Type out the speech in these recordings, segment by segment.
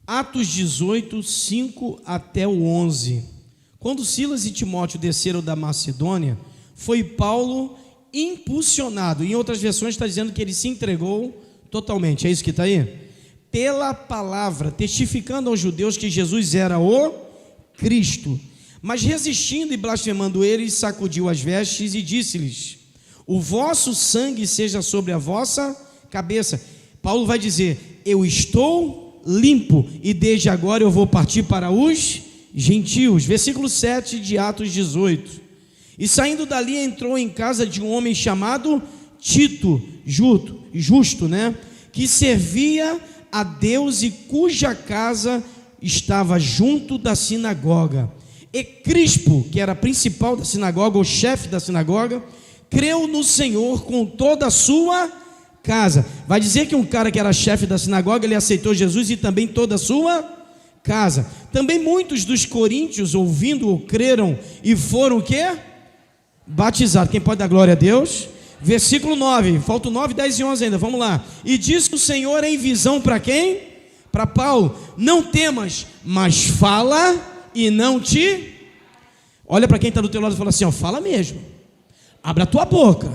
Atos 18, 5 até o 11. Quando Silas e Timóteo desceram da Macedônia, foi Paulo impulsionado. Em outras versões está dizendo que ele se entregou totalmente. É isso que está aí? Pela palavra, testificando aos judeus que Jesus era o Cristo. Mas resistindo e blasfemando eles, sacudiu as vestes e disse-lhes: o vosso sangue seja sobre a vossa cabeça. Paulo vai dizer: eu estou limpo e desde agora eu vou partir para os gentios. Versículo 7 de Atos 18. E saindo dali entrou em casa de um homem chamado Tito, justo, que servia a Deus e cuja casa estava junto da sinagoga. E Crispo, que era principal da sinagoga, o chefe da sinagoga, creu no Senhor com toda a sua casa. Vai dizer que um cara que era chefe da sinagoga, ele aceitou Jesus e também toda a sua casa. Também muitos dos coríntios, ouvindo-o, creram e foram o quê? Batizados. Quem pode dar glória a Deus? Versículo 9, faltam 9, 10 e 11 ainda, vamos lá. E disse o Senhor em visão para quem? Para Paulo: não temas, mas fala e não te... Olha para quem está do teu lado e fala assim, ó, fala mesmo. Abra a tua boca,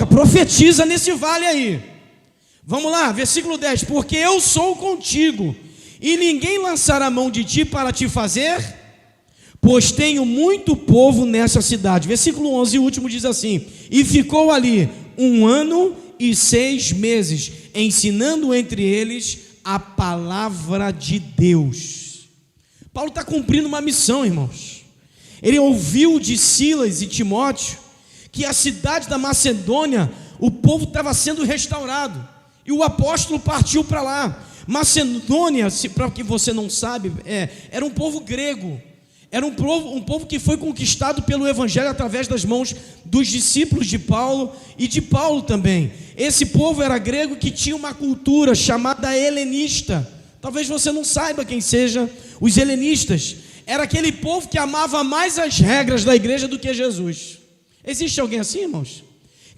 profetiza nesse vale aí. Vamos lá, versículo 10: porque eu sou contigo, e ninguém lançará a mão de ti para te fazer, pois tenho muito povo nessa cidade. Versículo 11, o último, diz assim: e ficou ali 1 ano e 6 meses, ensinando entre eles a palavra de Deus. Paulo está cumprindo uma missão, irmãos. Ele ouviu de Silas e Timóteo que a cidade da Macedônia, o povo estava sendo restaurado, e o apóstolo partiu para lá. Macedônia, para que você não sabe, era um povo grego. Era um povo que foi conquistado pelo evangelho através das mãos dos discípulos de Paulo e de Paulo também. Esse povo era grego, que tinha uma cultura chamada helenista. Talvez você não saiba quem sejam os helenistas. Era aquele povo que amava mais as regras da igreja do que Jesus. Existe alguém assim, irmãos?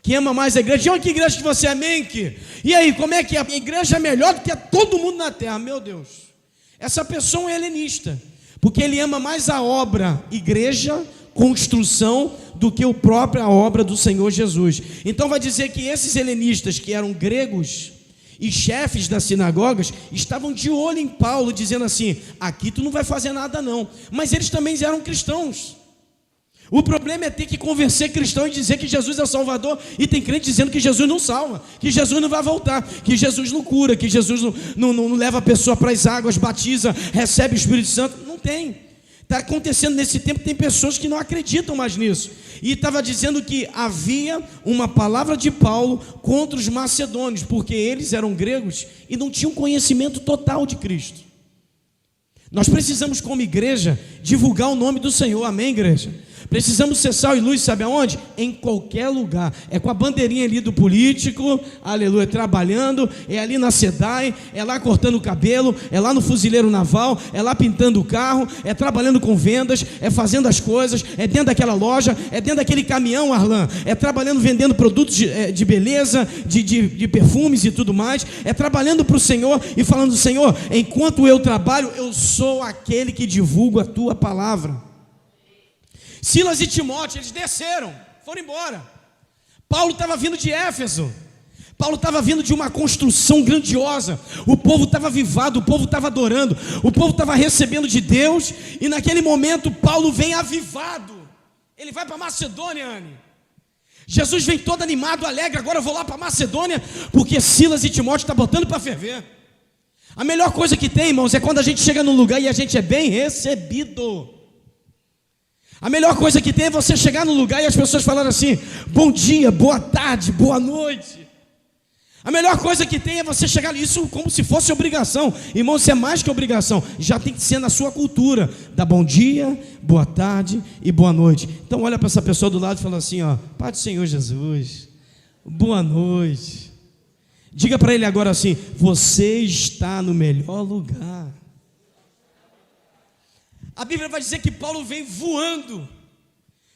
Que ama mais a igreja? De onde que igreja que você é, Menk? E aí, como é que a igreja é melhor do que todo mundo na terra? Meu Deus, essa pessoa é helenista, porque ele ama mais a obra, igreja, construção, do que a própria obra do Senhor Jesus. Então vai dizer que esses helenistas, que eram gregos e chefes das sinagogas, estavam de olho em Paulo, dizendo assim: aqui tu não vai fazer nada não. Mas eles também eram cristãos. O problema é ter que convencer cristão e dizer que Jesus é o Salvador, e tem crente dizendo que Jesus não salva, que Jesus não vai voltar, que Jesus não cura, que Jesus não leva a pessoa para as águas, batiza, recebe o Espírito Santo. Não tem. Está acontecendo nesse tempo, tem pessoas que não acreditam mais nisso. E estava dizendo que havia uma palavra de Paulo contra os macedônios, porque eles eram gregos e não tinham conhecimento total de Cristo. Nós precisamos, como igreja, divulgar o nome do Senhor. Amém, igreja? Precisamos ser sal e luz, sabe aonde? Em qualquer lugar. É com a bandeirinha ali do político, aleluia, trabalhando, é ali na SEDAI, é lá cortando o cabelo, é lá no fuzileiro naval, é lá pintando o carro, é trabalhando com vendas, é fazendo as coisas, é dentro daquela loja, é dentro daquele caminhão, Arlan, é trabalhando, vendendo produtos de beleza, de perfumes e tudo mais, é trabalhando para o Senhor e falando: Senhor, enquanto eu trabalho, eu sou aquele que divulgo a tua palavra. Silas e Timóteo, eles desceram, foram embora. Paulo estava vindo de Éfeso. Paulo estava vindo de uma construção grandiosa. O povo estava avivado, o povo estava adorando, o povo estava recebendo de Deus. E naquele momento Paulo vem avivado. Ele vai para Macedônia, Anne. Jesus vem todo animado, alegre: agora eu vou lá para Macedônia, porque Silas e Timóteo estão botando para ferver. A melhor coisa que tem, irmãos, é quando a gente chega num lugar e a gente é bem recebido. A melhor coisa que tem é você chegar no lugar e as pessoas falarem assim: bom dia, boa tarde, boa noite. A melhor coisa que tem é você chegar, isso como se fosse obrigação. Irmão, isso é mais que obrigação, já tem que ser na sua cultura, dar bom dia, boa tarde e boa noite. Então olha para essa pessoa do lado e fala assim, ó: Pai do Senhor Jesus, boa noite. Diga para ele agora assim: você está no melhor lugar. A Bíblia vai dizer que Paulo vem voando.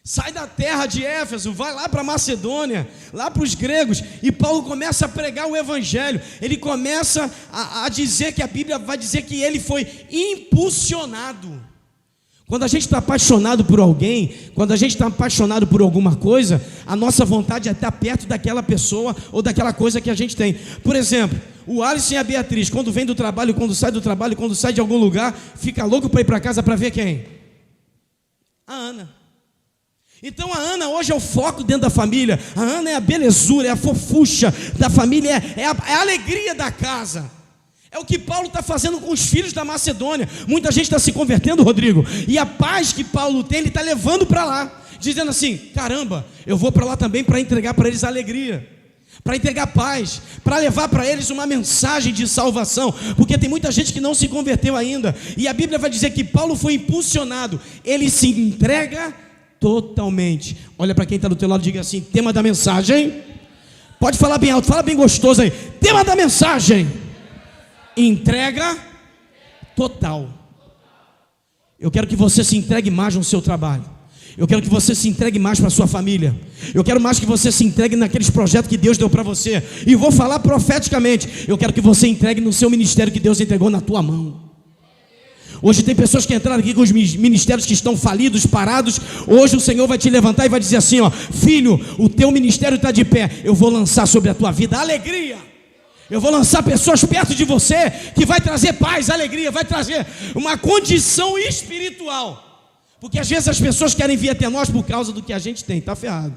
Sai da terra de Éfeso, vai lá para Macedônia, lá para os gregos, e Paulo começa a pregar o evangelho. Ele começa a dizer que a Bíblia vai dizer que ele foi impulsionado. Quando a gente está apaixonado por alguém, quando a gente está apaixonado por alguma coisa, a nossa vontade é estar perto daquela pessoa ou daquela coisa que a gente tem. Por exemplo, o Alisson e a Beatriz, quando vem do trabalho, quando sai do trabalho, quando sai de algum lugar, fica louco para ir para casa para ver quem? A Ana. Então a Ana hoje é o foco dentro da família. A Ana é a belezura, é a fofucha da família, é a alegria da casa. É o que Paulo está fazendo com os filhos da Macedônia. Muita gente está se convertendo, Rodrigo, e a paz que Paulo tem, ele está levando para lá, dizendo assim: caramba, eu vou para lá também para entregar para eles alegria, para entregar paz, para levar para eles uma mensagem de salvação, porque tem muita gente que não se converteu ainda. E a Bíblia vai dizer que Paulo foi impulsionado, ele se entrega totalmente. Olha para quem está do teu lado e diga assim: tema da mensagem. Pode falar bem alto, fala bem gostoso aí. Tema da mensagem: entrega total. Eu quero que você se entregue mais no seu trabalho. Eu quero que você se entregue mais para a sua família. Eu quero mais que você se entregue naqueles projetos que Deus deu para você. E vou falar profeticamente: eu quero que você entregue no seu ministério que Deus entregou na tua mão. Hoje tem pessoas que entraram aqui com os ministérios que estão falidos, parados. Hoje o Senhor vai te levantar e vai dizer assim: ó, filho, o teu ministério está de pé. Eu vou lançar sobre a tua vida alegria. Eu vou lançar pessoas perto de você que vai trazer paz, alegria, vai trazer uma condição espiritual. Porque às vezes as pessoas querem vir até nós por causa do que a gente tem. Está ferrado.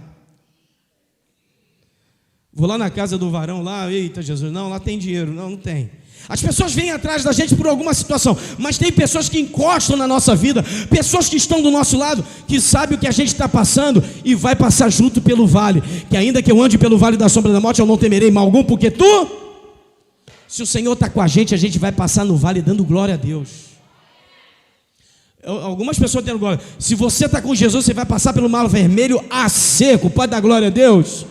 Vou lá na casa do varão lá, eita Jesus, não, lá tem dinheiro. Não, não tem. As pessoas vêm atrás da gente por alguma situação, mas tem pessoas que encostam na nossa vida, pessoas que estão do nosso lado, que sabem o que a gente está passando e vai passar junto pelo vale. Que ainda que eu ande pelo vale da sombra da morte, eu não temerei mal algum, porque se o Senhor está com a gente vai passar no vale dando glória a Deus. Algumas pessoas têm glória. Se você está com Jesus, você vai passar pelo mar vermelho a seco. Pode dar glória a Deus?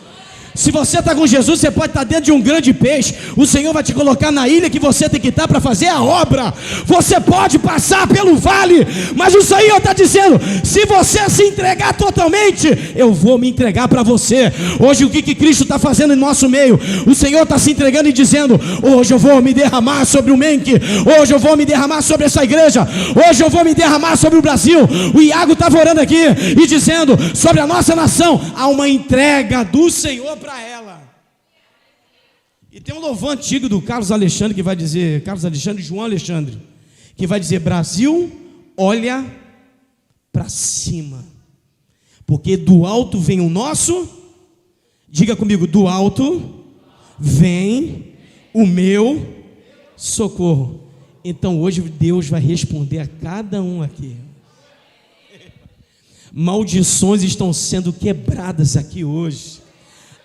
Se você está com Jesus, você pode estar dentro de um grande peixe. O Senhor vai te colocar na ilha que você tem que estar para fazer a obra. Você pode passar pelo vale, mas o Senhor está dizendo: se você se entregar totalmente, eu vou me entregar para você. Hoje o que Cristo está fazendo em nosso meio? O Senhor está se entregando e dizendo: hoje eu vou me derramar sobre o Menk, hoje eu vou me derramar sobre essa igreja, hoje eu vou me derramar sobre o Brasil. O Iago estava orando aqui e dizendo sobre a nossa nação: há uma entrega do Senhor para ela. E tem um louvor antigo do Carlos Alexandre que vai dizer, Carlos Alexandre e João Alexandre, que vai dizer: Brasil, olha para cima, porque do alto vem o nosso, diga comigo, do alto vem o meu socorro. Então hoje Deus vai responder a cada um aqui. Maldições estão sendo quebradas aqui hoje.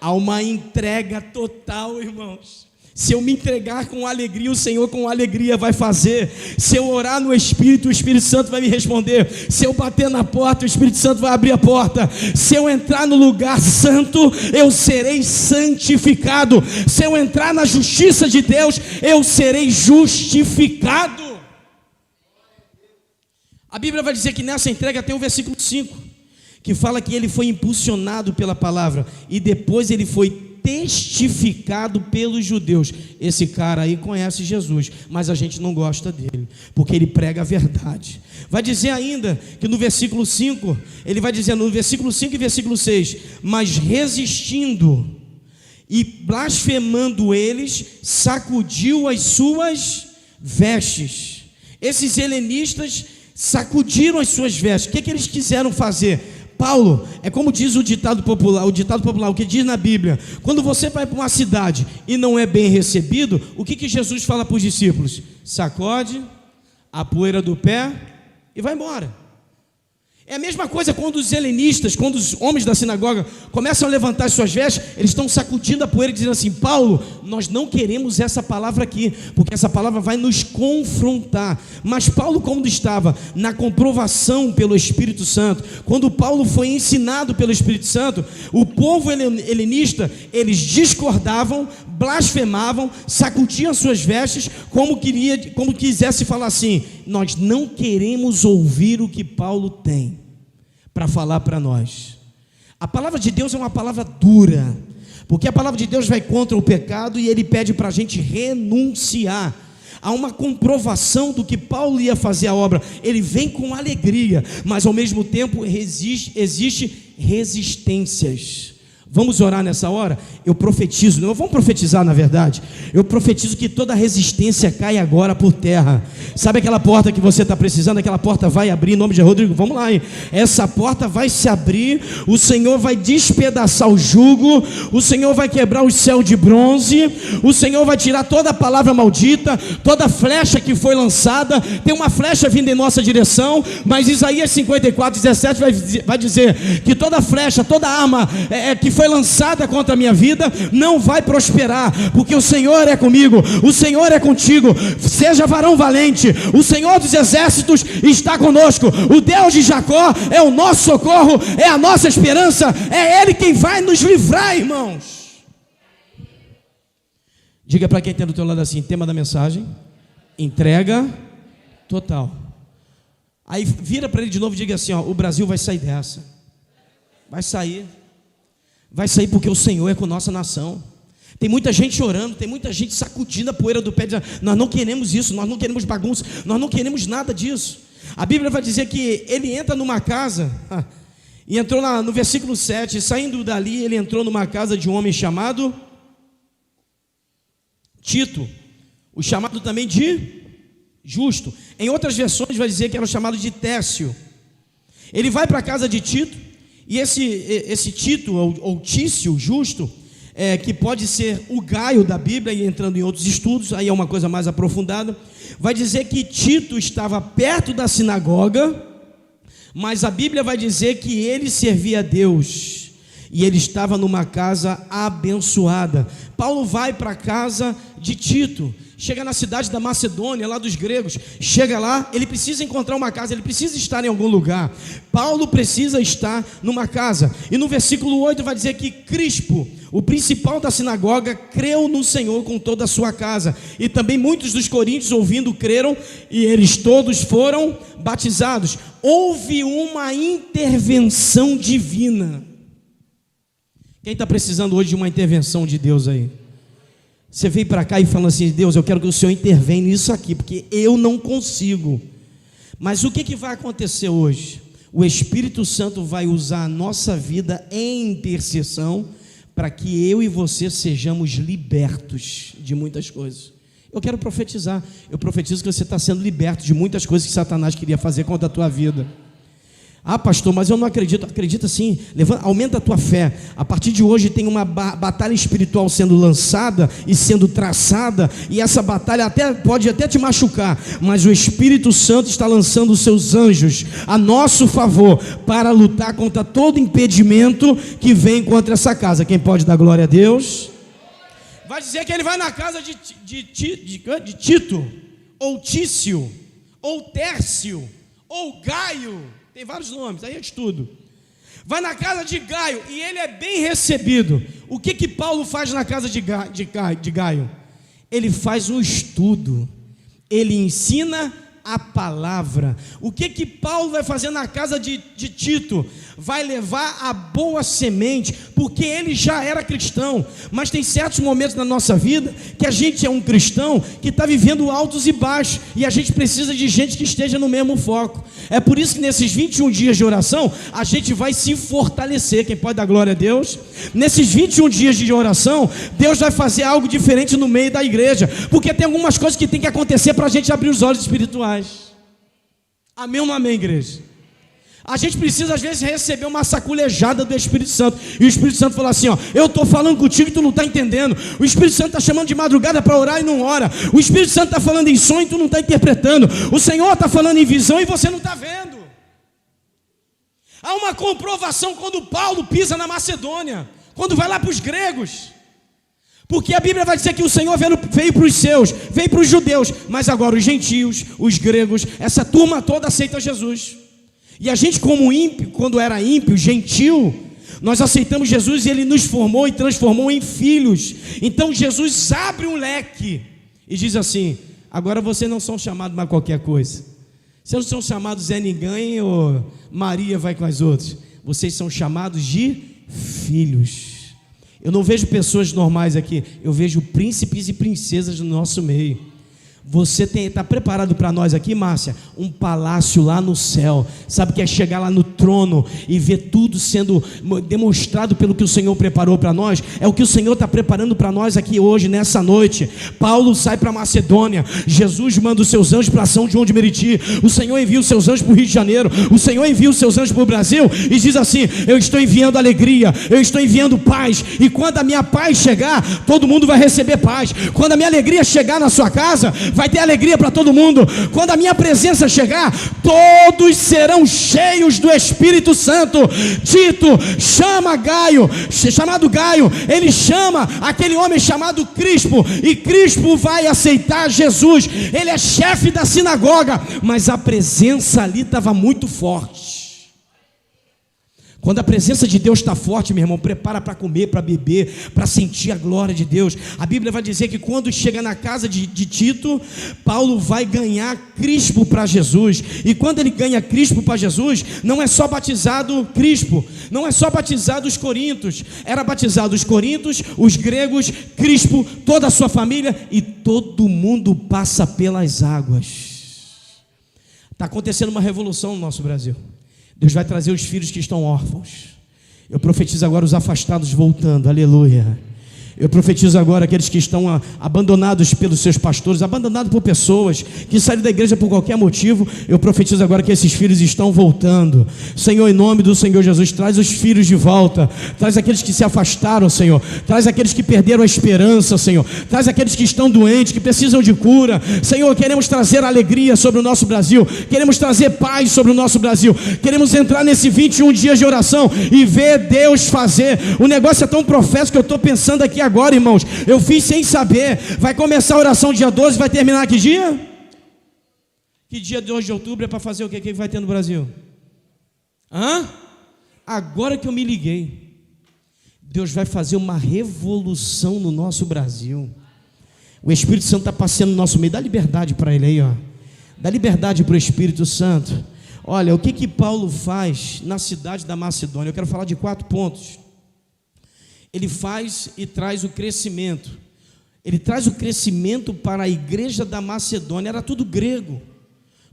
Há uma entrega total, irmãos. Se eu me entregar com alegria, o Senhor com alegria vai fazer. Se eu orar no Espírito, o Espírito Santo vai me responder. Se eu bater na porta, o Espírito Santo vai abrir a porta. Se eu entrar no lugar santo, eu serei santificado. Se eu entrar na justiça de Deus, eu serei justificado. A Bíblia vai dizer que nessa entrega tem o versículo 5. Que fala que ele foi impulsionado pela palavra e depois ele foi testificado pelos judeus. Esse cara aí conhece Jesus, mas a gente não gosta dele, porque ele prega a verdade. Vai dizer ainda que no versículo 5, ele vai dizer no versículo 5 e versículo 6, mas resistindo e blasfemando eles, sacudiu as suas vestes. Esses helenistas sacudiram as suas vestes. O que eles quiseram fazer? Paulo, é como diz o ditado popular, o que diz na Bíblia: quando você vai para uma cidade e não é bem recebido, o que Jesus fala para os discípulos? Sacode a poeira do pé e vai embora. É a mesma coisa quando os helenistas, quando os homens da sinagoga começam a levantar as suas vestes, eles estão sacudindo a poeira e dizendo assim: Paulo, nós não queremos essa palavra aqui, porque essa palavra vai nos confrontar. Mas Paulo, quando estava na comprovação pelo Espírito Santo, quando Paulo foi ensinado pelo Espírito Santo, o povo helenista, eles discordavam, blasfemavam, sacudiam suas vestes, como quisesse falar assim: nós não queremos ouvir o que Paulo tem. para falar para nós. A palavra de Deus é uma palavra dura, porque a palavra de Deus vai contra o pecado e ele pede para a gente renunciar. Há uma comprovação do que Paulo ia fazer a obra. Ele vem com alegria, mas ao mesmo tempo existe resistências. Vamos orar nessa hora? Eu profetizo, não vamos profetizar na verdade. Eu profetizo que toda resistência cai agora por terra. Sabe aquela porta que você está precisando? Aquela porta vai abrir em nome de Rodrigo. Vamos lá, hein? Essa porta vai se abrir. O Senhor vai despedaçar o jugo. O Senhor vai quebrar o céu de bronze. O Senhor vai tirar toda a palavra maldita, toda flecha que foi lançada. Tem uma flecha vindo em nossa direção, mas Isaías 54:17 vai dizer que toda flecha, toda arma que foi lançada contra a minha vida não vai prosperar, porque o Senhor é comigo, o Senhor é contigo. Seja varão valente, o Senhor dos exércitos está conosco. O Deus de Jacó é o nosso socorro, é a nossa esperança, é Ele quem vai nos livrar, irmãos. Diga para quem está do teu lado assim: tema da mensagem, entrega total. Aí vira para ele de novo e diga assim: ó, o Brasil vai sair dessa, vai sair porque o Senhor é com nossa nação. Tem muita gente orando, tem muita gente sacudindo a poeira do pé, dizendo: nós não queremos isso, nós não queremos bagunça, nós não queremos nada disso. A Bíblia vai dizer que ele entra numa casa, e entrou no versículo 7, saindo dali, ele entrou numa casa de um homem chamado Tito, o chamado também de Justo. Em outras versões vai dizer que era o chamado de Tércio. Ele vai para a casa de Tito. E esse Tito, ou Tício, Justo, que pode ser o Gaio da Bíblia, e entrando em outros estudos, aí é uma coisa mais aprofundada, vai dizer que Tito estava perto da sinagoga, mas a Bíblia vai dizer que ele servia a Deus, e ele estava numa casa abençoada. Paulo vai para a casa de Tito, chega na cidade da Macedônia, lá dos gregos, chega lá, ele precisa encontrar uma casa, ele precisa estar em algum lugar. Paulo precisa estar numa casa, e no versículo 8 vai dizer que Crispo, o principal da sinagoga, creu no Senhor com toda a sua casa, e também muitos dos coríntios, ouvindo, creram, e eles todos foram batizados. Houve uma intervenção divina. Quem está precisando hoje de uma intervenção de Deus aí? Você veio para cá e falando assim: Deus, eu quero que o Senhor intervenha nisso aqui, porque eu não consigo. Mas o que vai acontecer hoje? O Espírito Santo vai usar a nossa vida em intercessão para que eu e você sejamos libertos de muitas coisas. Eu quero profetizar. Eu profetizo que você está sendo liberto de muitas coisas que Satanás queria fazer contra a tua vida. Ah, pastor, mas eu não acredito. Acredita sim, aumenta a tua fé. A partir de hoje tem uma batalha espiritual sendo lançada e sendo traçada, e essa batalha pode até te machucar, mas o Espírito Santo está lançando os seus anjos a nosso favor para lutar contra todo impedimento que vem contra essa casa. Quem pode dar glória a Deus? Vai dizer que ele vai na casa de Tito, ou Tício, ou Tércio, ou Gaio. Tem vários nomes, aí é de tudo. Vai na casa de Gaio e ele é bem recebido. O que Paulo faz na casa de Gaio? Ele faz um estudo, ele ensina a palavra. O que Paulo vai fazer na casa de Tito? Vai levar a boa semente, porque ele já era cristão, mas tem certos momentos na nossa vida que a gente é um cristão que está vivendo altos e baixos, e a gente precisa de gente que esteja no mesmo foco. É por isso que nesses 21 dias de oração a gente vai se fortalecer. Quem pode dar glória a Deus? Nesses 21 dias de oração, Deus vai fazer algo diferente no meio da igreja, porque tem algumas coisas que tem que acontecer para a gente abrir os olhos espirituais. Amém ou não amém, igreja? A gente precisa às vezes receber uma saculejada do Espírito Santo, e o Espírito Santo fala assim: ó, eu estou falando contigo e tu não está entendendo. O Espírito Santo está chamando de madrugada para orar e não ora. O Espírito Santo está falando em sonho e tu não está interpretando. O Senhor está falando em visão e você não está vendo. Há uma comprovação quando Paulo pisa na Macedônia, quando vai lá para os gregos, porque a Bíblia vai dizer que o Senhor veio para os seus, veio para os judeus, mas agora os gentios, os gregos, essa turma toda aceita Jesus. E a gente, como ímpio, quando era ímpio, gentil, nós aceitamos Jesus e Ele nos formou e transformou em filhos. Então Jesus abre um leque e diz assim: agora vocês não são chamados mais qualquer coisa, Vocês não são chamados Zé Ninguém ou Maria vai com as outras. Vocês são chamados de filhos. Eu não vejo pessoas normais aqui, eu vejo príncipes e princesas no nosso meio. Você está preparado para nós aqui, Márcia? Um palácio lá no céu. Sabe o que é chegar lá no trono e ver tudo sendo demonstrado pelo que o Senhor preparou para nós? É o que o Senhor está preparando para nós aqui hoje, nessa noite. Paulo sai para Macedônia, Jesus manda os seus anjos para São João de Meriti, o Senhor envia os seus anjos para o Rio de Janeiro, o Senhor envia os seus anjos para o Brasil e diz assim: eu estou enviando alegria, eu estou enviando paz, e quando a minha paz chegar, todo mundo vai receber paz. Quando a minha alegria chegar na sua casa, vai ter alegria para todo mundo. Quando a minha presença chegar, todos serão cheios do Espírito Santo. Tito chama Gaio, chamado Gaio, ele chama aquele homem chamado Crispo, e Crispo vai aceitar Jesus. Ele é chefe da sinagoga, mas a presença ali estava muito forte. Quando a presença de Deus está forte, meu irmão, prepara para comer, para beber, para sentir a glória de Deus. A Bíblia vai dizer que quando chega na casa de Tito, Paulo vai ganhar Crispo para Jesus. E quando ele ganha Crispo para Jesus, não é só batizado Crispo, não é só batizado os coríntios, era batizado os coríntios, os gregos, Crispo, toda a sua família, e todo mundo passa pelas águas. Está acontecendo uma revolução no nosso Brasil. Deus vai trazer os filhos que estão órfãos. Eu profetizo agora os afastados voltando, aleluia. Eu profetizo agora aqueles que estão abandonados pelos seus pastores, abandonados por pessoas que saíram da igreja por qualquer motivo. Eu profetizo agora que esses filhos estão voltando. Senhor, em nome do Senhor Jesus, traz os filhos de volta. Traz aqueles que se afastaram, Senhor. Traz aqueles que perderam a esperança, Senhor. Traz aqueles que estão doentes, que precisam de cura. Senhor, queremos trazer alegria sobre o nosso Brasil. Queremos trazer paz sobre o nosso Brasil. Queremos entrar nesse 21 dias de oração e ver Deus fazer. O negócio é tão profético que eu estou pensando aqui agora, irmãos. Eu fiz sem saber. Vai começar a oração dia 12, vai terminar que dia? Que dia 2 de outubro é para fazer o que? O que vai ter no Brasil? Agora que eu me liguei. Deus vai fazer uma revolução no nosso Brasil. O Espírito Santo está passeando no nosso meio. Dá liberdade para ele aí, ó. Dá liberdade para o Espírito Santo. Olha, o que Paulo faz na cidade da Macedônia? Eu quero falar de 4 pontos. Ele faz e traz o crescimento. Ele traz o crescimento para a igreja da Macedônia. Era tudo grego,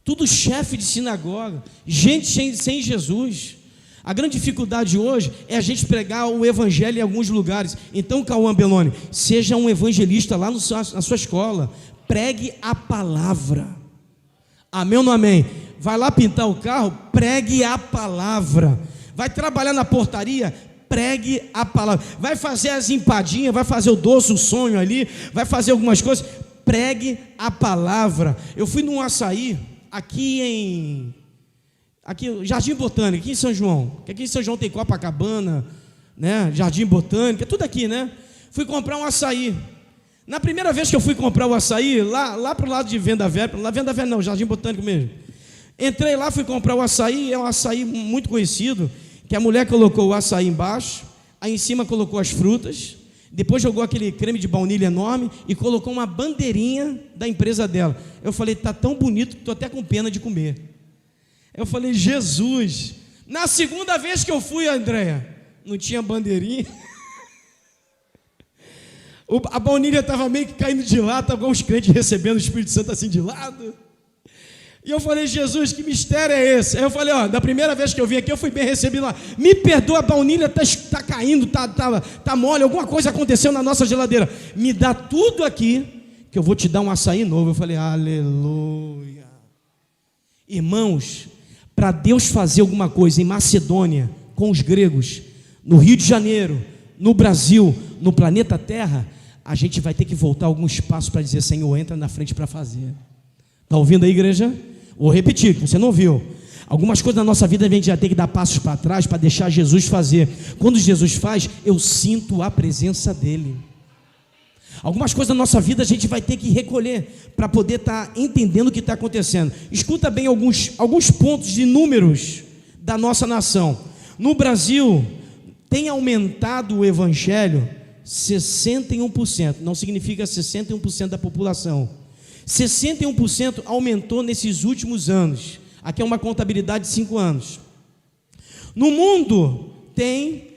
tudo chefe de sinagoga, gente sem Jesus. A grande dificuldade hoje é a gente pregar o evangelho em alguns lugares. Então, Cauã Beloni, seja um evangelista lá na sua escola. Pregue a palavra. Amém ou não amém? Vai lá pintar o carro, pregue a palavra. Vai trabalhar na portaria, pregue a palavra. Vai fazer as empadinhas, vai fazer o doce, o sonho ali, vai fazer algumas coisas, pregue a palavra. Eu fui num açaí aqui Jardim Botânico, aqui em São João. Aqui em São João tem Copacabana, né? Jardim Botânico, é tudo aqui, né? Fui comprar um açaí. Na primeira vez que eu fui comprar o açaí, lá para o lado de Venda Velha, lá Venda Velha não, Jardim Botânico mesmo. Entrei lá, fui comprar o açaí, é um açaí muito conhecido, que a mulher colocou o açaí embaixo, aí em cima colocou as frutas, depois jogou aquele creme de baunilha enorme e colocou uma bandeirinha da empresa dela. Eu falei, está tão bonito que estou até com pena de comer. Eu falei, Jesus. Na segunda vez que eu fui, Andréia, não tinha bandeirinha. A baunilha estava meio que caindo de lado, estavam os crentes recebendo o Espírito Santo assim de lado. E eu falei, Jesus, que mistério é esse? Aí eu falei, da primeira vez que eu vim aqui, eu fui bem recebido lá. Me perdoa, a baunilha está caindo, tá mole, alguma coisa aconteceu na nossa geladeira. Me dá tudo aqui, que eu vou te dar um açaí novo. Eu falei, aleluia. Irmãos, para Deus fazer alguma coisa em Macedônia, com os gregos, no Rio de Janeiro, no Brasil, no planeta Terra, a gente vai ter que voltar alguns passos para dizer, Senhor, entra na frente para fazer. Está ouvindo aí, igreja? Vou repetir, que você não ouviu. Algumas coisas na nossa vida a gente já tem que dar passos para trás para deixar Jesus fazer. Quando Jesus faz, eu sinto a presença dele. Algumas coisas na nossa vida a gente vai ter que recolher para poder estar entendendo o que está acontecendo. Escuta bem alguns pontos de números da nossa nação. No Brasil, tem aumentado o evangelho 61%. Não significa 61% da população. 61% aumentou nesses últimos anos. Aqui é uma contabilidade de 5 anos. No mundo tem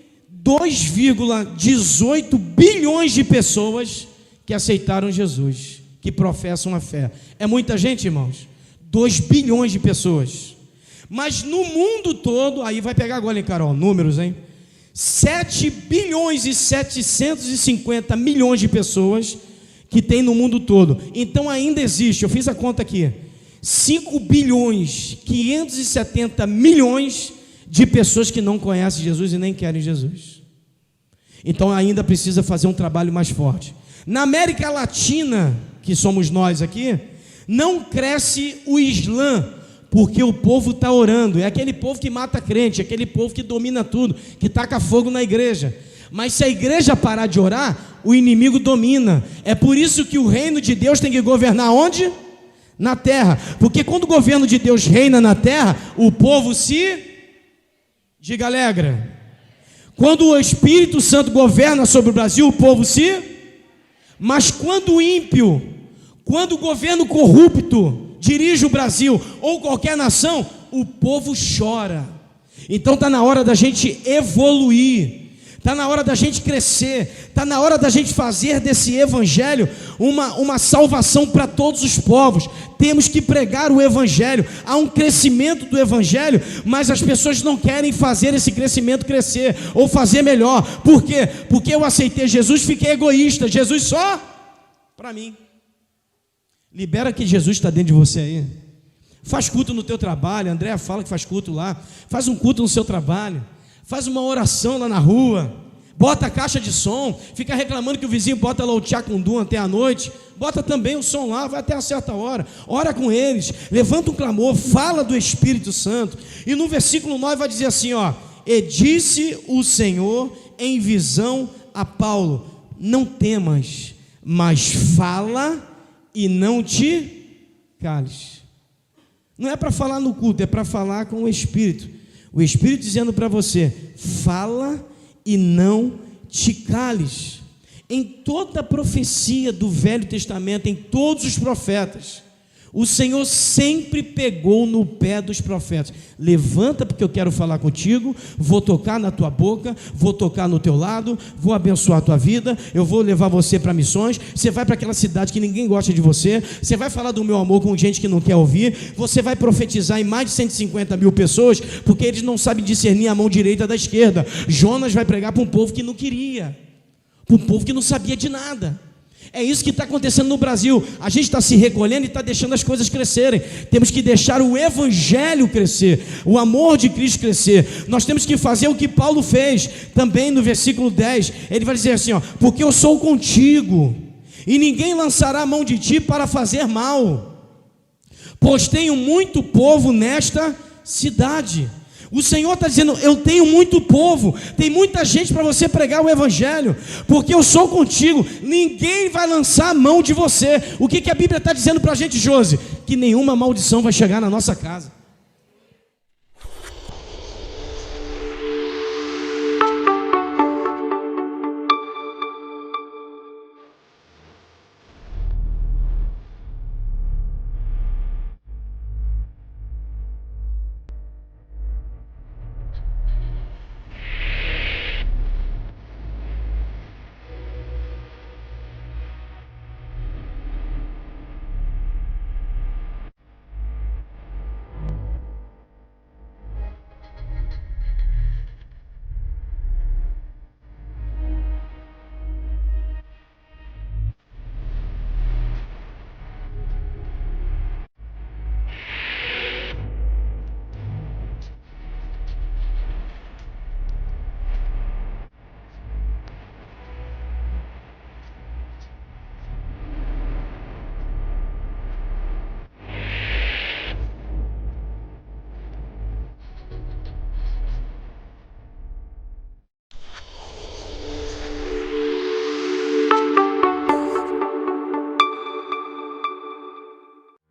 2,18 bilhões de pessoas que aceitaram Jesus, que professam a fé. É muita gente, irmãos? 2 bilhões de pessoas. Mas no mundo todo, aí vai pegar agora, hein, Carol? Números, hein? 7 bilhões e 750 milhões de pessoas que tem no mundo todo. Então ainda existe, eu fiz a conta aqui, 5 bilhões 570 milhões de pessoas que não conhecem Jesus e nem querem Jesus. Então ainda precisa fazer um trabalho mais forte. Na América Latina, que somos nós aqui, não cresce o Islã, porque o povo está orando. É aquele povo que mata crente, aquele povo que domina tudo, que taca fogo na igreja. Mas se a igreja parar de orar, o inimigo domina. É por isso que o reino de Deus tem que governar onde? Na terra. Porque quando o governo de Deus reina na terra, o povo se... Diga, alegra. Quando o Espírito Santo governa sobre o Brasil, o povo se... Mas quando o ímpio, quando o governo corrupto dirige o Brasil ou qualquer nação, o povo chora. Então está na hora da gente evoluir, está na hora da gente crescer, está na hora da gente fazer desse evangelho uma salvação para todos os povos. Temos que pregar o evangelho. Há um crescimento do evangelho, mas as pessoas não querem fazer esse crescimento crescer ou fazer melhor. Por quê? Porque eu aceitei Jesus, fiquei egoísta. Jesus só para mim. Libera que Jesus está dentro de você aí. Faz culto no teu trabalho. A Andréa fala que faz culto lá. Faz um culto no seu trabalho. Faz uma oração lá na rua. Bota a caixa de som. Fica reclamando que o vizinho bota lá o tchacundum até a noite. Bota também o som lá, vai até a certa hora. Ora com eles. Levanta um clamor. Fala do Espírito Santo. E no versículo 9 vai dizer assim, ó: e disse o Senhor em visão a Paulo: não temas, mas fala e não te cales. Não é para falar no culto, é para falar com o Espírito. O Espírito dizendo para você: fala e não te cales. Em toda a profecia do Velho Testamento, em todos os profetas, o Senhor sempre pegou no pé dos profetas. Levanta, porque eu quero falar contigo, vou tocar na tua boca, vou tocar no teu lado, vou abençoar a tua vida, eu vou levar você para missões. Você vai para aquela cidade que ninguém gosta de você, você vai falar do meu amor com gente que não quer ouvir, você vai profetizar em mais de 150 mil pessoas, porque eles não sabem discernir a mão direita da esquerda. Jonas vai pregar para um povo que não queria, para um povo que não sabia de nada. É isso que está acontecendo no Brasil. A gente está se recolhendo e está deixando as coisas crescerem. Temos que deixar o evangelho crescer, o amor de Cristo crescer. Nós temos que fazer o que Paulo fez também no versículo 10. Ele vai dizer assim, ó: porque eu sou contigo e ninguém lançará a mão de ti para fazer mal, pois tenho muito povo nesta cidade. O Senhor está dizendo: eu tenho muito povo, tem muita gente para você pregar o evangelho, porque eu sou contigo, ninguém vai lançar a mão de você. O que a Bíblia está dizendo para a gente, Josi? Que nenhuma maldição vai chegar na nossa casa.